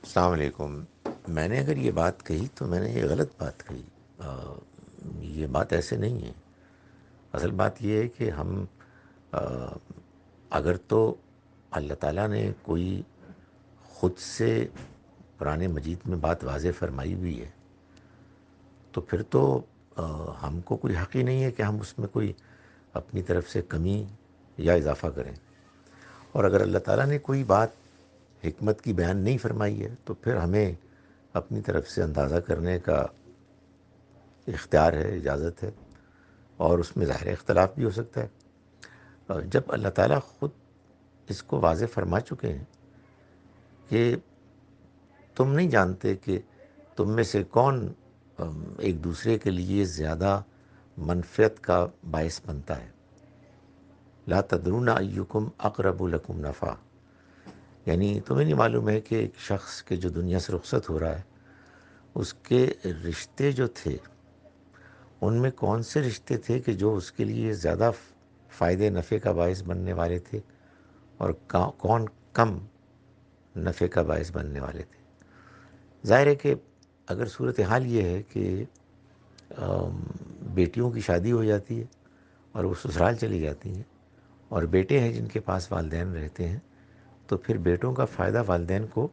السلام علیکم۔ میں نے اگر یہ بات کہی تو میں نے یہ غلط بات کہی۔ یہ بات ایسے نہیں ہے۔ اصل بات یہ ہے کہ ہم آ، اگر تو اللہ تعالیٰ نے کوئی خود سے قرآن مجید میں بات واضح فرمائی ہوئی ہے تو پھر تو ہم کو کوئی حق ہی نہیں ہے کہ ہم اس میں کوئی اپنی طرف سے کمی یا اضافہ کریں۔ اور اگر اللہ تعالیٰ نے کوئی بات حکمت کی بیان نہیں فرمائی ہے تو پھر ہمیں اپنی طرف سے اندازہ کرنے کا اختیار ہے، اجازت ہے، اور اس میں ظاہر اختلاف بھی ہو سکتا ہے۔ اور جب اللہ تعالیٰ خود اس کو واضح فرما چکے ہیں کہ تم نہیں جانتے کہ تم میں سے کون ایک دوسرے کے لیے زیادہ منفعت کا باعث بنتا ہے، لا تدرون ایکم اقرب لکم نفع، یعنی تمہیں نہیں معلوم ہے کہ ایک شخص کے جو دنیا سے رخصت ہو رہا ہے اس کے رشتے جو تھے ان میں کون سے رشتے تھے کہ جو اس کے لیے زیادہ فائدے نفع کا باعث بننے والے تھے، اور کون کم نفع کا باعث بننے والے تھے۔ ظاہر ہے کہ اگر صورتحال یہ ہے کہ بیٹیوں کی شادی ہو جاتی ہے اور وہ سسرال چلی جاتی ہیں، اور بیٹے ہیں جن کے پاس والدین رہتے ہیں، تو پھر بیٹوں کا فائدہ والدین کو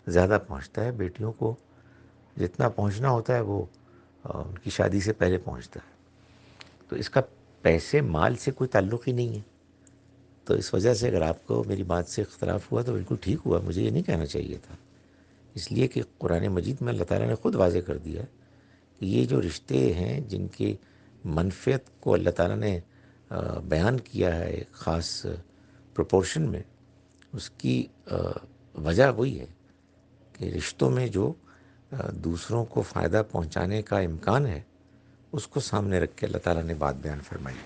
زیادہ پہنچتا ہے، بیٹیوں کو جتنا پہنچنا ہوتا ہے وہ ان کی شادی سے پہلے پہنچتا ہے۔ تو اس کا پیسے مال سے کوئی تعلق ہی نہیں ہے۔ تو اس وجہ سے اگر آپ کو میری بات سے اختلاف ہوا تو بالکل ٹھیک ہوا، مجھے یہ نہیں کہنا چاہیے تھا، اس لیے کہ قرآن مجید میں اللہ تعالیٰ نے خود واضح کر دیا ہے کہ یہ جو رشتے ہیں جن کی منفعت کو اللہ تعالیٰ نے بیان کیا ہے ایک خاص پروپورشن میں، اس کی وجہ وہی ہے کہ رشتوں میں جو دوسروں کو فائدہ پہنچانے کا امکان ہے اس کو سامنے رکھ کے اللہ تعالیٰ نے بات بیان فرمائی۔